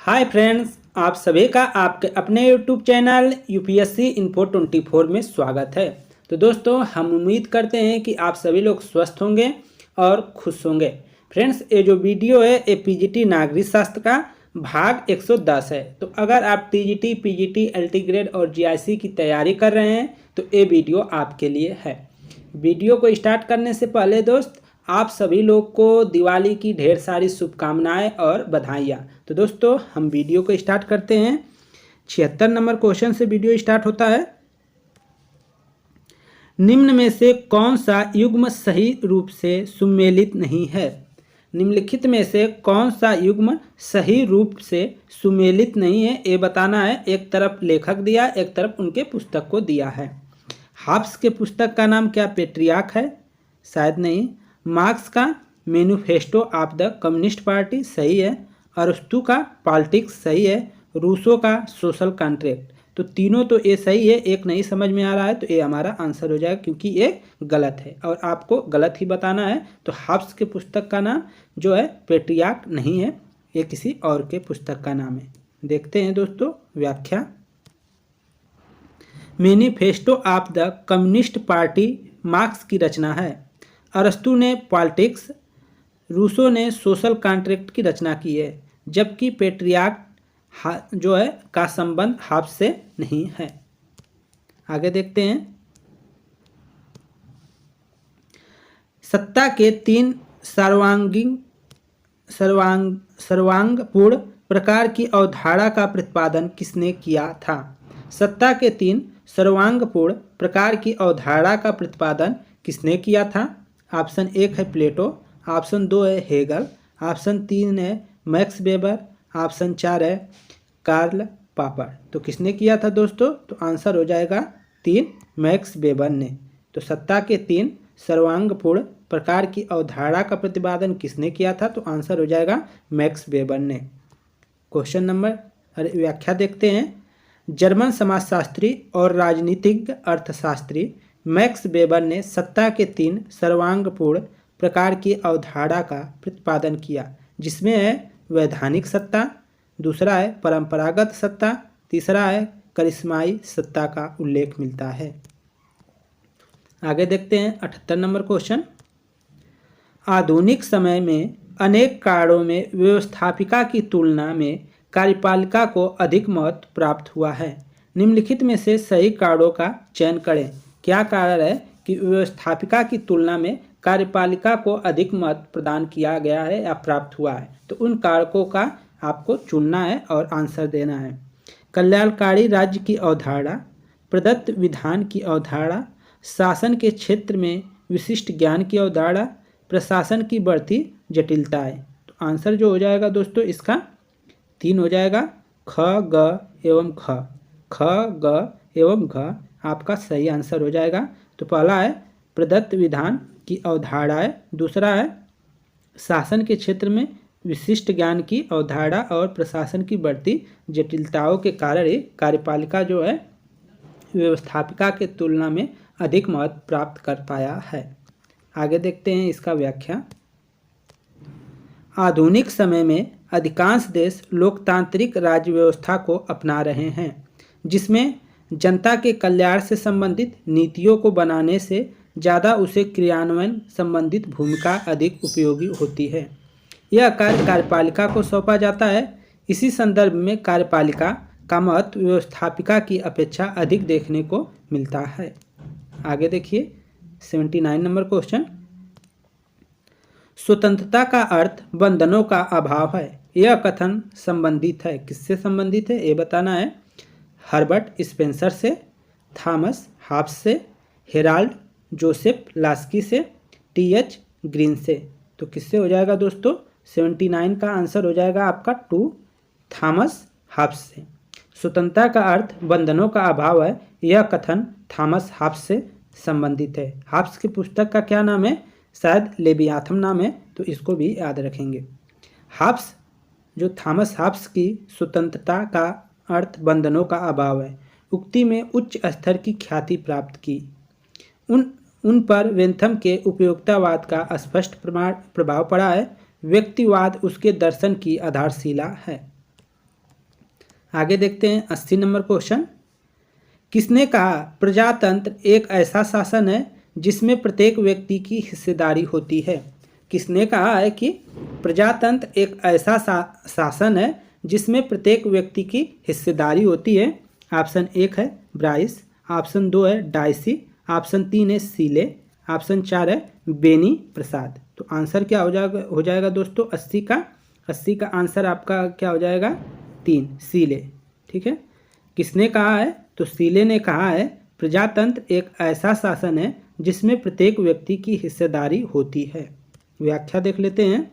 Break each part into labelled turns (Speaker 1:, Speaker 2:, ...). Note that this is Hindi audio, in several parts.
Speaker 1: हाय फ्रेंड्स, आप सभी का आपके अपने यूट्यूब चैनल यूपीएससी इन्फो 24 में स्वागत है। तो दोस्तों, हम उम्मीद करते हैं कि आप सभी लोग स्वस्थ होंगे और खुश होंगे। फ्रेंड्स, ये जो वीडियो है ये पीजीटी नागरिक शास्त्र का भाग 110 है। तो अगर आप टीजीटी, पीजीटी, एलटी ग्रेड और जीआईसी की तैयारी कर रहे हैं तो ये वीडियो आपके लिए है। वीडियो को स्टार्ट करने से पहले दोस्त, आप सभी लोग को दिवाली की ढेर सारी शुभकामनाएं और बधाइयाँ। तो दोस्तों, हम वीडियो को स्टार्ट करते हैं। 76 नंबर क्वेश्चन से वीडियो स्टार्ट होता है। निम्न में से कौन सा युग्म सही रूप से सुमेलित नहीं है? निम्नलिखित में से कौन सा युग्म सही रूप से सुमेलित नहीं है, ये बताना है। एक तरफ लेखक दिया, एक तरफ उनके पुस्तक को दिया है। हाब्स के पुस्तक का नाम क्या पेट्रियार्क है? शायद नहीं। मार्क्स का manifesto of the communist party सही है। अरस्तू का पॉलिटिक्स सही है। रूसो का सोशल कॉन्ट्रैक्ट। तो तीनों तो ये सही है, एक नहीं समझ में आ रहा है तो ये हमारा आंसर हो जाएगा, क्योंकि ये गलत है और आपको गलत ही बताना है। तो हाब्स के पुस्तक का नाम जो है पेट्रियार्क नहीं है, ये किसी और के पुस्तक का नाम है। देखते हैं दोस्तों व्याख्या। Manifesto of the communist party marks की रचना है। अरस्तू ने पॉलिटिक्स, रूसो ने सोशल कॉन्ट्रैक्ट की रचना की है, जबकि पेट्रियार्क जो है का संबंध हाब्स से नहीं है। आगे देखते हैं। सत्ता के तीन सर्वांगपूर्ण प्रकार की अवधारणा का प्रतिपादन किसने किया था? सत्ता के तीन सर्वांगपूर्ण प्रकार की अवधारणा का प्रतिपादन किसने किया था? ऑप्शन 1 है प्लेटो, ऑप्शन 2 है हेगल, ऑप्शन 3 है मैक्स वेबर, ऑप्शन 4 है कार्ल पॉपर। तो किसने किया था दोस्तों? तो आंसर हो जाएगा 3, मैक्स वेबर ने। तो सत्ता के तीन सर्वांगपूर्ण प्रकार की अवधारणा का प्रतिपादन किसने किया था? तो आंसर हो जाएगा मैक्स वेबर ने। क्वेश्चन नंबर व्याख्या देखते हैं। जर्मन समाजशास्त्री और राजनीतिज्ञ अर्थशास्त्री मैक्स वेबर ने सत्ता के तीन सर्वांगपूर्ण प्रकार की अवधारणा का प्रतिपादन किया, जिसमें है वैधानिक सत्ता, दूसरा है परंपरागत सत्ता, तीसरा है करिश्माई सत्ता का उल्लेख मिलता है। आगे देखते हैं 78 नंबर क्वेश्चन। आधुनिक समय में अनेक कारणों में व्यवस्थापिका की तुलना में कार्यपालिका को अधिक महत्व प्राप्त हुआ है। निम्नलिखित में से सही कारणों का चयन करें। क्या कारण है कि व्यवस्थापिका की तुलना में कार्यपालिका को अधिक महत्व प्रदान किया गया है या प्राप्त हुआ है? तो उन कारकों का आपको चुनना है और आंसर देना है। कल्याणकारी राज्य की अवधारणा, प्रदत्त विधान की अवधारणा, शासन के क्षेत्र में विशिष्ट ज्ञान की अवधारणा, प्रशासन की बढ़ती जटिलताएं। तो आंसर जो हो जाएगा दोस्तों इसका 3 हो जाएगा, ख, ग एवं ख। ख, ग एवं घ आपका सही आंसर हो जाएगा। तो पहला है प्रदत्त विधान की अवधारणा है, दूसरा है शासन के क्षेत्र में विशिष्ट ज्ञान की अवधारणा और प्रशासन की बढ़ती जटिलताओं के कारण ही कार्यपालिका जो है व्यवस्थापिका के तुलना में अधिक महत्व प्राप्त कर पाया है। आगे देखते हैं इसका व्याख्या। आधुनिक समय में अधिकांश देश लोकतांत्रिक राज्य व्यवस्था को अपना रहे हैं, जिसमें जनता के कल्याण से संबंधित नीतियों को बनाने से ज़्यादा उसे क्रियान्वयन संबंधित भूमिका अधिक उपयोगी होती है। यह कार्य कार्यपालिका को सौंपा जाता है। इसी संदर्भ में कार्यपालिका का महत्व व्यवस्थापिका की अपेक्षा अधिक देखने को मिलता है। आगे देखिए 79 नंबर क्वेश्चन। स्वतंत्रता का अर्थ बंधनों का अभाव है। यह कथन संबंधित है, किससे संबंधित है ये बताना है। हर्बर्ट स्पेंसर से, थॉमस हाब्स से, हेराल्ड जोसेफ लास्की से, टी.एच. ग्रीन से। तो किससे हो जाएगा दोस्तों? 79 का आंसर हो जाएगा आपका 2, थॉमस हाब्स से। स्वतंत्रता का अर्थ बंधनों का अभाव है, यह कथन थॉमस हाब्स से संबंधित है। हाब्स की पुस्तक का क्या नाम है? शायद लेवियाथन नाम है, तो इसको भी याद रखेंगे। हाब्स जो थॉमस हाब्स की स्वतंत्रता का अर्थ बंधनों का अभाव है उक्ति में उच्च स्तर की ख्याति प्राप्त की। उन पर वेंथम के उपयोगितावाद का स्पष्ट प्रभाव पड़ा है। व्यक्तिवाद उसके दर्शन की आधारशिला है। आगे देखते हैं 80 नंबर क्वेश्चन। किसने कहा प्रजातंत्र एक ऐसा शासन है जिसमें प्रत्येक व्यक्ति की हिस्सेदारी होती है? किसने कहा है कि प्रजातंत्र एक ऐसा शासन है जिसमें प्रत्येक व्यक्ति की हिस्सेदारी होती है? ऑप्शन 1 है ब्राइस, ऑप्शन 2 है डाइसी, ऑप्शन 3 है सीले, ऑप्शन 4 है बेनी प्रसाद। तो आंसर क्या हो जाएगा दोस्तों 80 का आंसर आपका क्या हो जाएगा 3 सीले। ठीक है, किसने कहा है? तो सीले ने कहा है प्रजातंत्र एक ऐसा शासन है जिसमें प्रत्येक व्यक्ति की हिस्सेदारी होती है। व्याख्या देख लेते हैं।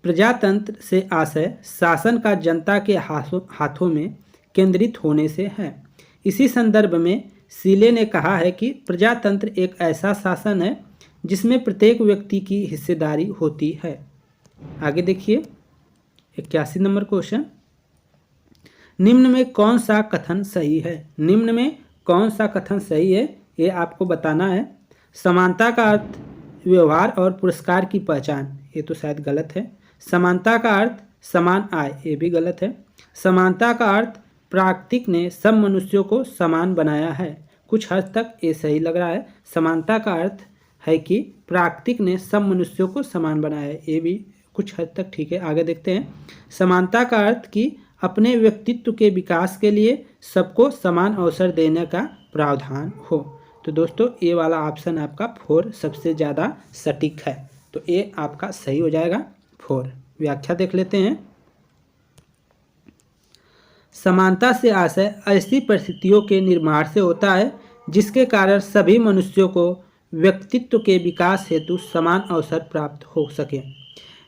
Speaker 1: प्रजातंत्र से आशय शासन का जनता के हाथों में केंद्रित होने से है। इसी संदर्भ में सीले ने कहा है कि प्रजातंत्र एक ऐसा शासन है जिसमें प्रत्येक व्यक्ति की हिस्सेदारी होती है। आगे देखिए 81 नंबर क्वेश्चन। निम्न में कौन सा कथन सही है? निम्न में कौन सा कथन सही है ये आपको बताना है। समानता का अर्थ व्यवहार और पुरस्कार की पहचान, ये तो शायद गलत है। समानता का अर्थ समान आय, ये भी गलत है। समानता का अर्थ प्राकृतिक ने सब मनुष्यों को समान बनाया है, कुछ हद तक ये सही लग रहा है। समानता का अर्थ है कि प्राकृतिक ने सब मनुष्यों को समान बनाया है, ये भी कुछ हद तक ठीक है। आगे देखते हैं। समानता का अर्थ कि अपने व्यक्तित्व के विकास के लिए सबको समान अवसर देने का प्रावधान हो। तो दोस्तों ये वाला ऑप्शन आपका 4 सबसे ज़्यादा सटीक है, तो ये आपका सही हो जाएगा 4। व्याख्या देख लेते हैं। समानता से आशय ऐसी परिस्थितियों के निर्माण से होता है जिसके कारण सभी मनुष्यों को व्यक्तित्व के विकास हेतु समान अवसर प्राप्त हो सके,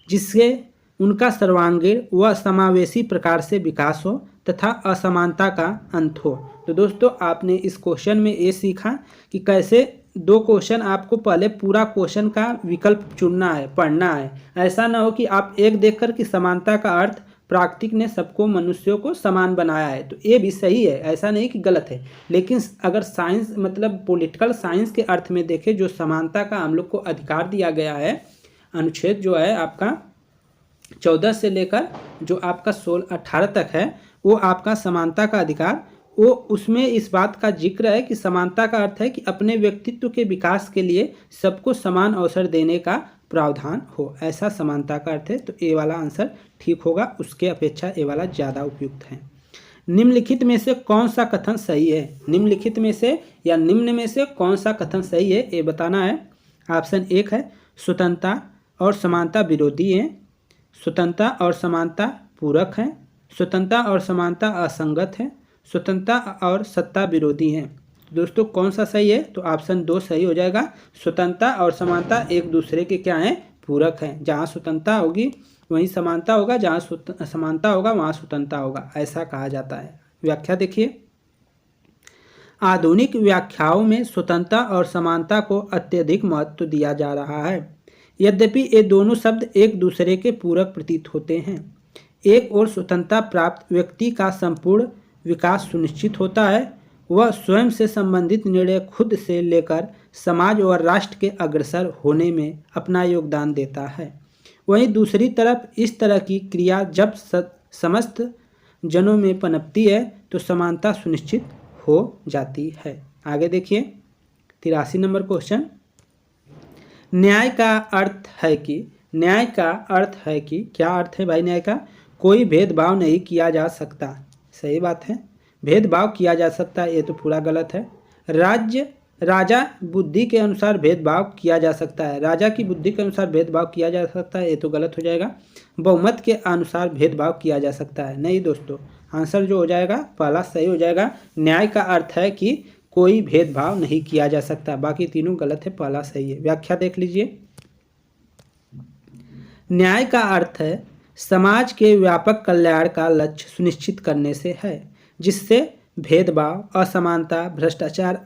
Speaker 1: जिससे उनका सर्वांगीण व समावेशी प्रकार से विकास हो तथा असमानता का अंत हो। तो दोस्तों आपने इस क्वेश्चन में ये सीखा कि कैसे 2 क्वेश्चन आपको पहले पूरा क्वेश्चन का विकल्प चुनना है, पढ़ना है। ऐसा ना हो कि आप एक देखकर कि समानता का अर्थ प्राकृतिक ने सबको मनुष्यों को समान बनाया है, तो ये भी सही है, ऐसा नहीं कि गलत है। लेकिन अगर साइंस मतलब पॉलिटिकल साइंस के अर्थ में देखें, जो समानता का हम लोग को अधिकार दिया गया है, अनुच्छेद जो है आपका 14 से लेकर जो आपका 18 तक है, वो आपका समानता का अधिकार, वो उसमें इस बात का जिक्र है कि समानता का अर्थ है कि अपने व्यक्तित्व के विकास के लिए सबको समान अवसर देने का प्रावधान हो, ऐसा समानता का अर्थ है। तो ये वाला आंसर ठीक होगा, उसके अपेक्षा ये वाला ज़्यादा उपयुक्त है। निम्नलिखित में से कौन सा कथन सही है? निम्नलिखित में से या निम्न में से कौन सा कथन सही है ये बताना है। ऑप्शन 1 है स्वतंत्रता और समानता विरोधी हैं, स्वतंत्रता और समानता पूरक हैं, स्वतंत्रता और समानता असंगत है, स्वतंत्रता और सत्ता विरोधी हैं। दोस्तों कौन सा सही है? तो ऑप्शन 2 सही हो जाएगा। स्वतंत्रता और समानता एक दूसरे के क्या हैं? पूरक हैं। जहाँ स्वतंत्रता होगी वहीं समानता होगा, जहाँ समानता होगा वहाँ स्वतंत्रता होगा, ऐसा कहा जाता है। व्याख्या देखिए। आधुनिक व्याख्याओं में स्वतंत्रता और समानता को अत्यधिक महत्व दिया जा रहा है, यद्यपि ये दोनों शब्द एक दूसरे के पूरक प्रतीत होते हैं। एक ओर स्वतंत्रता प्राप्त व्यक्ति का संपूर्ण विकास सुनिश्चित होता है, वह स्वयं से संबंधित निर्णय खुद से लेकर समाज और राष्ट्र के अग्रसर होने में अपना योगदान देता है। वहीं दूसरी तरफ इस तरह की क्रिया जब समस्त जनों में पनपती है तो समानता सुनिश्चित हो जाती है। आगे देखिए 83 नंबर क्वेश्चन। न्याय का अर्थ है कि, न्याय का अर्थ है कि, क्या अर्थ है भाई न्याय का? कोई भेदभाव नहीं किया जा सकता। सही बात है, भेदभाव किया जा सकता है, ये तो पूरा गलत है। राजा बुद्धि के अनुसार भेदभाव किया जा सकता है, राजा की बुद्धि के अनुसार भेदभाव किया जा सकता है, ये तो गलत हो जाएगा। बहुमत के अनुसार भेदभाव किया जा सकता है, नहीं दोस्तों, आंसर जो हो जाएगा पहला सही हो जाएगा। न्याय का अर्थ है कि कोई भेदभाव नहीं किया जा सकता, बाकी तीनों गलत है, पहला सही है। व्याख्या देख लीजिए। न्याय का अर्थ है समाज के व्यापक कल्याण का लक्ष्य सुनिश्चित करने से है, जिससे भेदभाव, असमानता, भ्रष्टाचार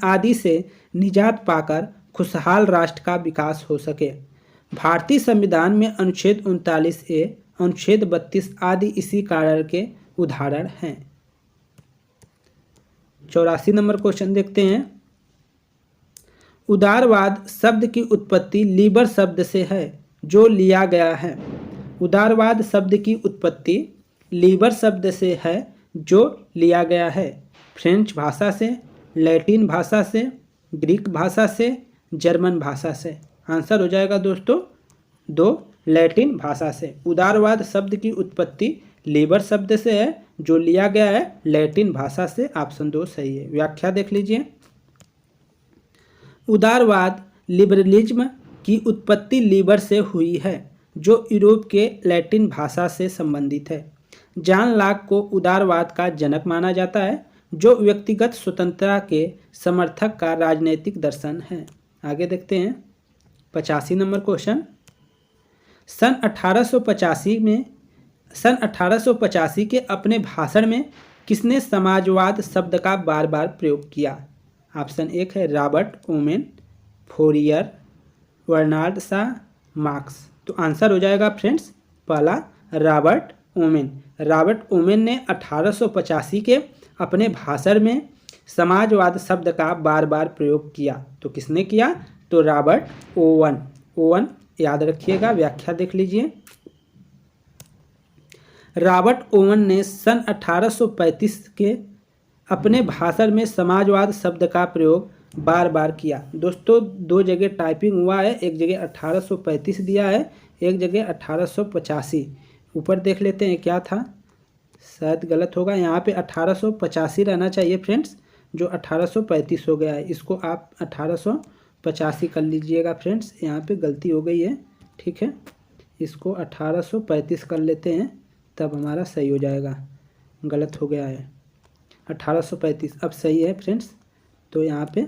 Speaker 1: आदि से निजात पाकर खुशहाल राष्ट्र का विकास हो सके। भारतीय संविधान में अनुच्छेद 39A, अनुच्छेद 32 आदि इसी कार्य के उदाहरण हैं। 84 नंबर क्वेश्चन देखते हैं। उदारवाद शब्द की उत्पत्ति लीबर शब्द से है जो लिया गया है। उदारवाद शब्द की उत्पत्ति लीबर शब्द से है जो लिया गया है फ्रेंच भाषा से, लैटिन भाषा से, ग्रीक भाषा से, जर्मन भाषा से। आंसर हो जाएगा दोस्तों 2 लैटिन भाषा से। उदारवाद शब्द की उत्पत्ति लीबर शब्द से है जो लिया गया है लैटिन भाषा से। ऑप्शन 2 सही है। व्याख्या देख लीजिए। उदारवाद लिबरलिज्म की उत्पत्ति लीबर से हुई है जो यूरोप के लैटिन भाषा से संबंधित है। जॉन लॉक को उदारवाद का जनक माना जाता है जो व्यक्तिगत स्वतंत्रता के समर्थक का राजनीतिक दर्शन है। आगे देखते हैं 85 नंबर क्वेश्चन। सन 1885 के अपने भाषण में किसने समाजवाद शब्द का बार बार प्रयोग किया? ऑप्शन 1 है Robert Owen, Fourier, Bernard Shaw, Marx. तो आंसर हो जाएगा फ्रेंड्स पहला रॉबर्ट ओवेन। रॉबर्ट ओवेन ने 1885 के अपने भाषण में समाजवाद शब्द का बार बार प्रयोग किया। तो किसने किया? तो रॉबर्ट ओवन याद रखिएगा। व्याख्या देख लीजिए। रॉबर्ट ओवन ने सन 1835 के अपने भाषण में समाजवाद शब्द का प्रयोग बार बार किया। दोस्तों 2 जगह टाइपिंग हुआ है, एक जगह 1835 दिया है, एक जगह 1885। ऊपर देख लेते हैं क्या था, शायद गलत होगा। यहाँ पे 1885 रहना चाहिए फ्रेंड्स, जो 1835 हो गया है। इसको आप 1885 कर लीजिएगा फ्रेंड्स, यहाँ पे गलती हो गई है। ठीक है, इसको 1835 कर लेते हैं तब हमारा सही हो जाएगा। गलत हो गया है 1835, अब सही है फ्रेंड्स। तो यहाँ पे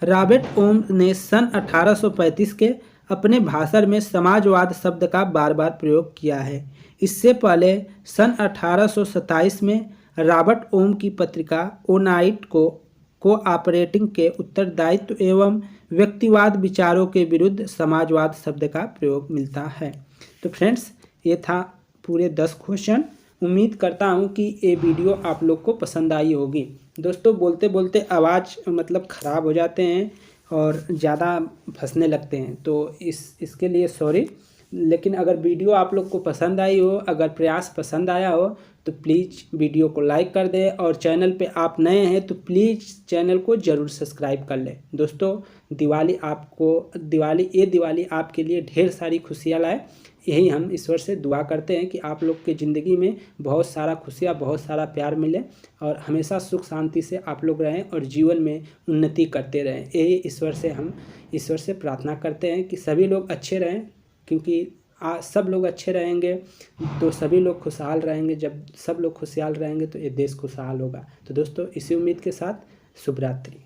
Speaker 1: रॉबर्ट ओम ने सन 1835 के अपने भाषण में समाजवाद शब्द का बार बार प्रयोग किया है। इससे पहले सन 1827 में रॉबर्ट ओम की पत्रिका ओनाइट को ऑपरेटिंग के उत्तरदायित्व एवं व्यक्तिवाद विचारों के विरुद्ध समाजवाद शब्द का प्रयोग मिलता है। तो फ्रेंड्स ये था पूरे 10 क्वेश्चन। उम्मीद करता हूँ कि ये वीडियो आप लोग को पसंद आई होगी। दोस्तों बोलते बोलते आवाज़ मतलब ख़राब हो जाते हैं और ज़्यादा फंसने लगते हैं, तो इसके लिए सॉरी। लेकिन अगर वीडियो आप लोग को पसंद आई हो, अगर प्रयास पसंद आया हो, तो प्लीज़ वीडियो को लाइक कर दें और चैनल पे आप नए हैं तो प्लीज़ चैनल को ज़रूर सब्सक्राइब कर लें। दोस्तों दिवाली आपके लिए ढेर सारी खुशियाँ लाए, यही हम ईश्वर से दुआ करते हैं कि आप लोग के ज़िंदगी में बहुत सारा खुशियाँ, बहुत सारा प्यार मिले और हमेशा सुख शांति से आप लोग रहें और जीवन में उन्नति करते रहें। यही हम ईश्वर से प्रार्थना करते हैं कि सभी लोग अच्छे रहें, क्योंकि सब लोग अच्छे रहेंगे तो सभी लोग खुशहाल रहेंगे। जब सब लोग खुशहाल रहेंगे तो ये देश खुशहाल होगा। तो दोस्तों इसी उम्मीद के साथ शुभ रात्रि।